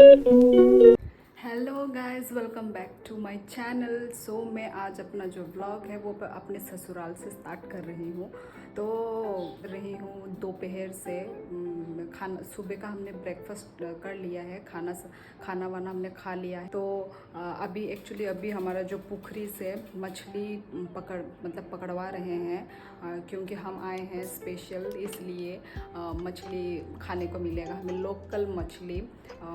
Hello guys, welcome back to my channel. So मैं आज अपना जो व्लॉग है वो अपने ससुराल से स्टार्ट कर रही हूँ। तो रही हूँ दोपहर से खाना, सुबह का हमने ब्रेकफास्ट कर लिया है, खाना वाना हमने खा लिया है। तो अभी एक्चुअली अभी हमारा जो पुखरी से मछली पकड़वा रहे हैं, क्योंकि हम आए हैं स्पेशल, इसलिए मछली खाने को मिलेगा हमें, लोकल मछली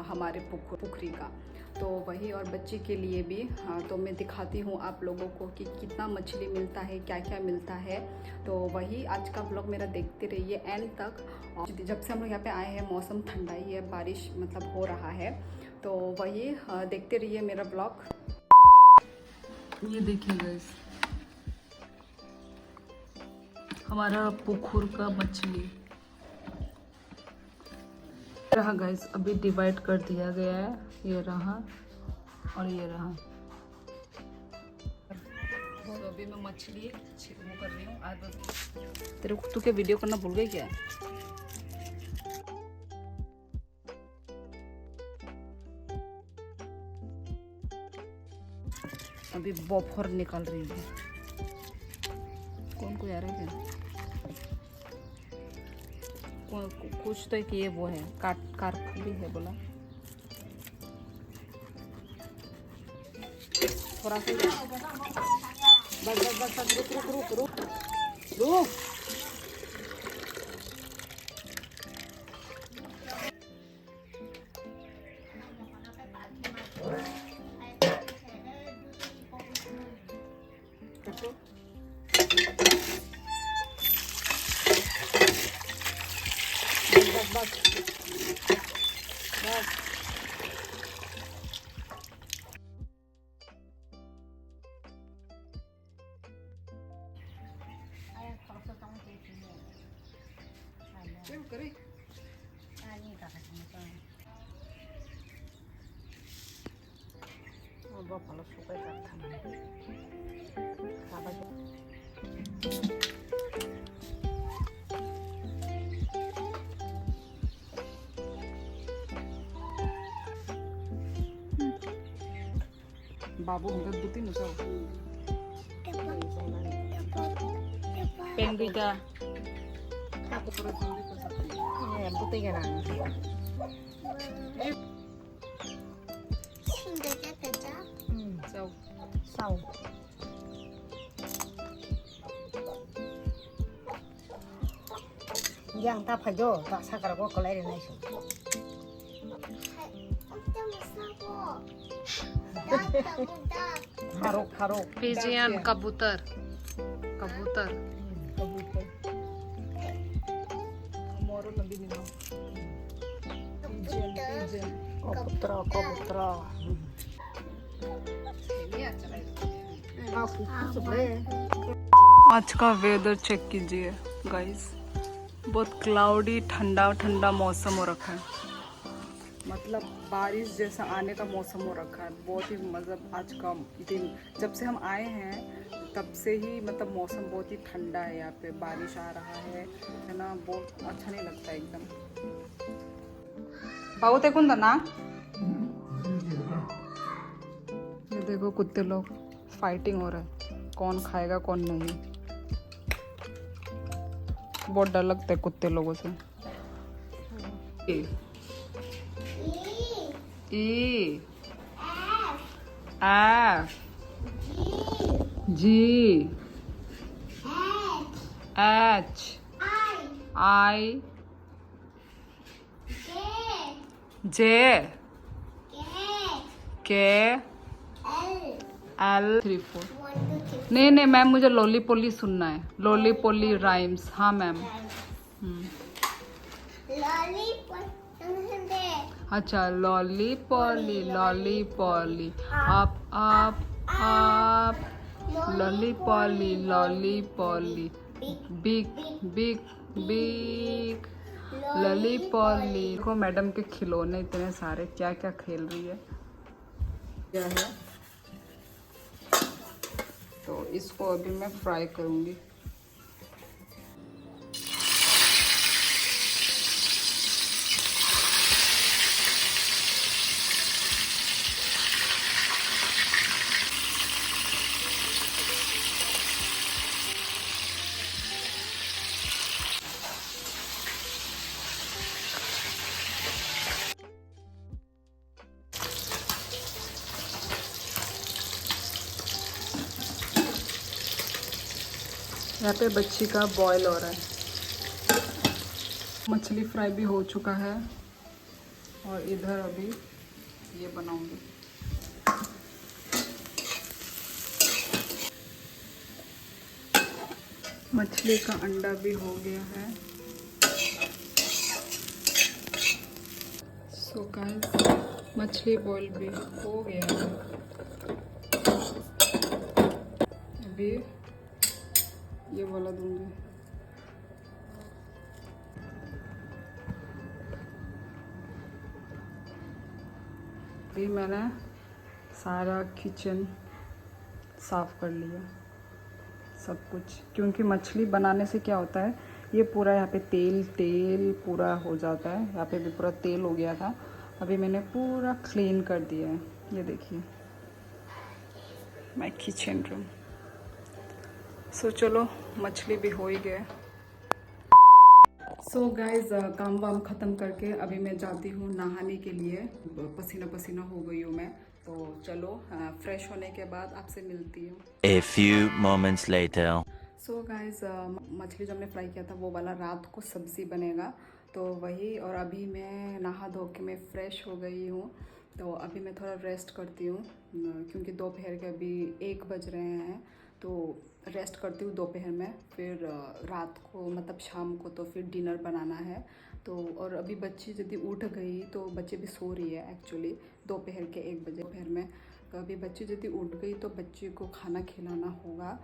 हमारे पुखरी का। तो वही, और बच्चे के लिए भी। हाँ, तो मैं दिखाती हूँ आप लोगों को कि कितना मछली मिलता है, क्या क्या मिलता है। तो वही आज का व्लॉग मेरा देखते रहिए एंड तक। और जब से हम लोग यहाँ पे आए हैं मौसम ठंडा ही है, बारिश हो रहा है। तो वही देखते रहिए मेरा व्लॉग। ये देखिए गाइस, हमारा पुखुर का मछली रहा गाइस, अभी डिवाइड कर दिया गया है। ये रहा और ये रहा। तो अभी मैं मछली वो कर रही हूँ। आज तेरे को, तू क्या वीडियो करना भूल गई क्या? अभी बफर निकाल रही हूँ। कौन को आ रहा है क्या? कुछ तो कि ये वो है, कारफू भी है बोला। थोड़ा सा बस रुक। बस करे। भालो শুকাই बाबू हमें बुती न जाओ पेंडिका aku perlu tunjuk ke satu ya buti kan sau yang ta phải vô ta sao cả có lấy được này chứ haruk pigeon kabutar मोरो नबी दिनो pigeon कबूतरा आज का वेदर चेक कीजिए गाइस, बहुत क्लाउडी ठंडा मौसम हो रखा है, मतलब बारिश जैसा आने का मौसम हो रखा है। बहुत ही आज का दिन, जब से हम आए हैं तब से ही मौसम बहुत ही ठंडा है। यहाँ पे बारिश आ रहा है ना, बहुत अच्छा नहीं लगता एकदम। बहुत एक ना, ये देखो कुत्ते लोग फाइटिंग हो रहा है, कौन खाएगा कौन नहीं। बहुत डर लगता है कुत्ते लोगों से। E F G H I J K L 3 4। नहीं मैम, मुझे लोली पोली सुनना है, लोली पोली राइम्स। हाँ मैम। अच्छा, लॉली पॉली आप lolly poly big lolly poly. देखो मैडम के खिलौने इतने सारे, क्या क्या खेल रही है, क्या है। तो इसको अभी मैं फ्राई करूँगी। यहाँ पे बच्ची का बॉयल हो रहा है। मछली फ्राई भी हो चुका है और इधर अभी ये बनाऊंगी। मछली का अंडा भी हो गया है। सो गाइस मछली बॉईल भी हो गया है। अभी ये वाला दूंगी। अभी मैंने सारा किचन साफ़ कर लिया सब कुछ, क्योंकि मछली बनाने से क्या होता है ये पूरा यहाँ पे तेल पूरा हो जाता है। यहाँ पे भी पूरा तेल हो गया था। अभी मैंने पूरा क्लीन कर दिया है। ये देखिए माय किचन रूम। सो चलो मछली भी हो ही गया। सो गाइज काम वाम ख़त्म करके अभी मैं जाती हूँ नहाने के लिए। पसीना पसीना हो गई हूँ मैं, तो चलो फ्रेश होने के बाद आपसे मिलती हूँ। A few moments later. So guys मछली जो हमने फ्राई किया था वो वाला रात को सब्ज़ी बनेगा, तो वही। और अभी मैं नहा धो के मैं फ़्रेश हो गई हूँ, तो अभी मैं थोड़ा रेस्ट करती हूँ क्योंकि दोपहर के अभी 1 बज रहे हैं। तो रेस्ट करती हूँ दोपहर में, फिर रात को मतलब शाम को तो फिर डिनर बनाना है। तो और अभी बच्ची यदि उठ गई तो बच्चे भी सो रही है एक्चुअली दोपहर के 1 बजे दोपहर में। तो अभी बच्ची यदि उठ गई तो बच्ची को खाना खिलाना होगा।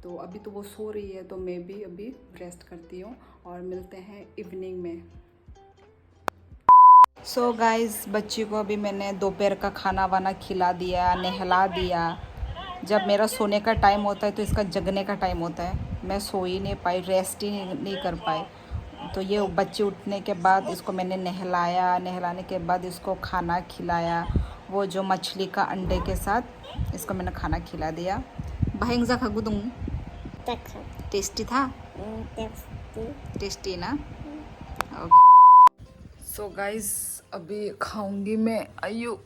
तो अभी तो वो सो रही है, तो मैं भी अभी रेस्ट करती हूँ और मिलते हैं इवनिंग में। सो गाइस बच्ची को अभी मैंने दोपहर का खाना वाना खिला दिया, नहला दिया। जब मेरा सोने का टाइम होता है तो इसका जगने का टाइम होता है। मैं सो ही नहीं पाई, रेस्ट ही नहीं कर पाई। तो ये बच्चे उठने के बाद इसको मैंने नहलाया, नहलाने के बाद इसको खाना खिलाया। वो जो मछली का अंडे के साथ इसको मैंने खाना खिला दिया। भाईंग खागू दूँ। टेस्टी था, टेस्टी ना। सो गाइस अभी खाऊंगी मैं। आयु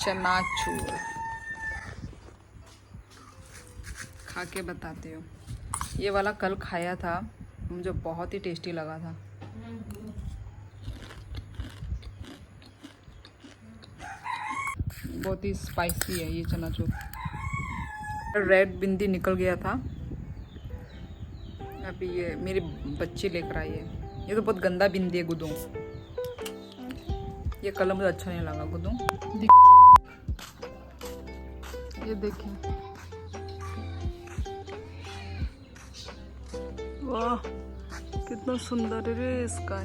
चनाचूर खा के बताती हूँ। ये वाला कल खाया था, मुझे बहुत ही टेस्टी लगा था। बहुत ही स्पाइसी है ये चनाचूर। रेड बिंदी निकल गया था, अभी ये मेरी बच्ची लेकर आई है। ये तो बहुत गंदा बिंदी है गुदू। ये कलर मुझे अच्छा नहीं लगा गुदू। ये देखिए, वाह कितना सुंदर है रे इसका।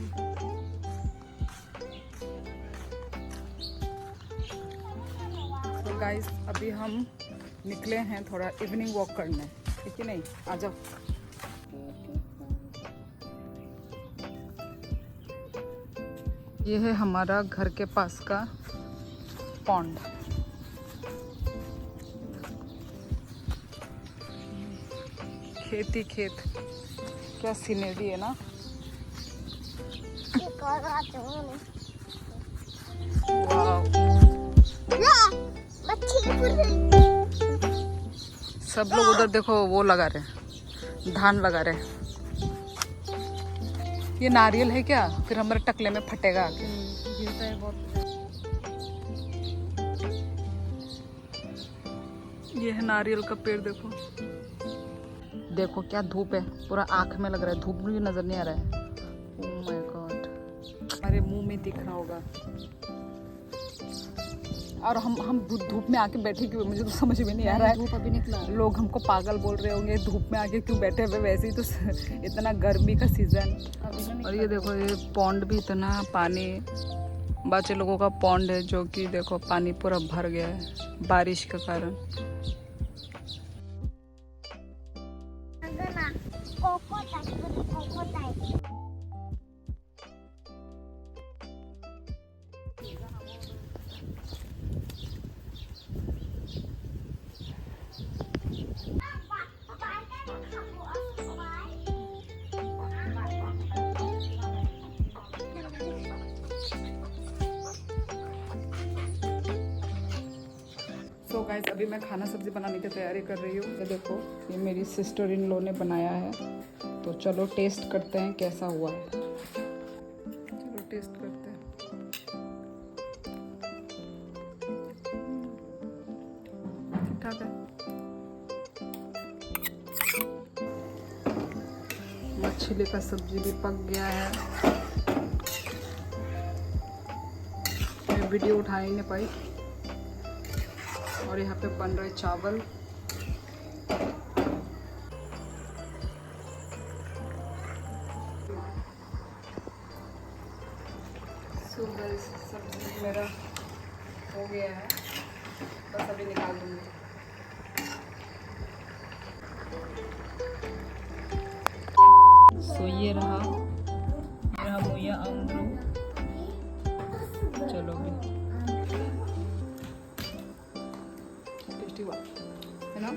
तो गाइस अभी हम निकले हैं थोड़ा इवनिंग वॉक करने, ठीक है नहीं? आ जाओ। ये है हमारा घर के पास का पॉन्ड। खेती खेत, क्या सीनरी है ना। सब लोग उधर देखो वो लगा रहे, धान लगा रहे। ये नारियल है क्या? फिर हमारे टकले में फटेगा। गिरता है बहुत। ये है नारियल का पेड़, देखो देखो क्या धूप है, पूरा आँख में लग रहा है। धूप भी नजर नहीं आ रहा है। ओह माय गॉड, हमारे मुंह में दिख रहा होगा। और हम धूप में आके बैठे क्यों, मुझे तो समझ में नहीं आ रहा है। धूप अभी निकला, लोग हमको पागल बोल रहे होंगे धूप में आके क्यों बैठे हुए। वैसे ही तो इतना गर्मी का सीजन। और ये देखो ये पॉन्ड भी इतना पानी, बच्चे लोगों का पॉन्ड है जो कि देखो पानी पूरा भर गया है बारिश के कारण। सो गाइस अभी मैं खाना सब्जी बनाने की तैयारी कर रही हूँ। ये देखो, ये मेरी सिस्टर इन लॉ ने बनाया है। तो चलो टेस्ट करते हैं कैसा हुआ है। चलो टेस्ट करते हैं। ठीक ठाक है। मछली का सब्जी भी पक गया है। मैं वीडियो उठा ही नहीं पाई। और यहाँ पे बन रहे चावल। सो गाइस सब्जी मेरा हो गया है, बस अभी निकाल दूँगी। सो ये रहा मुया अमरू। चलो भी टेस्टी हुआ है ना।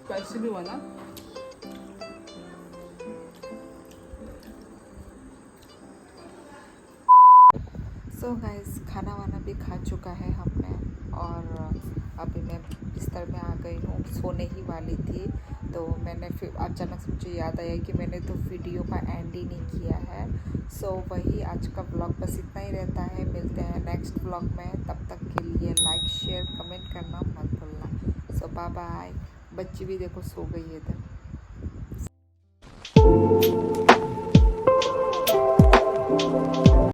स्पाइसी भी हुआ ना। सो गाइस खाना वाना भी खा चुका है हमने और अभी मैं बिस्तर में आ गई हूँ, सोने ही वाली थी। तो मैंने फिर अचानक से मुझे याद आया कि मैंने तो वीडियो का एंड ही नहीं किया है। सो वही आज का व्लॉग बस इतना ही रहता है। मिलते हैं नेक्स्ट व्लॉग में, तब तक के लिए लाइक शेयर कमेंट करना मत भूलना। सो बाय बाय। बच्ची भी देखो सो गई है इधर।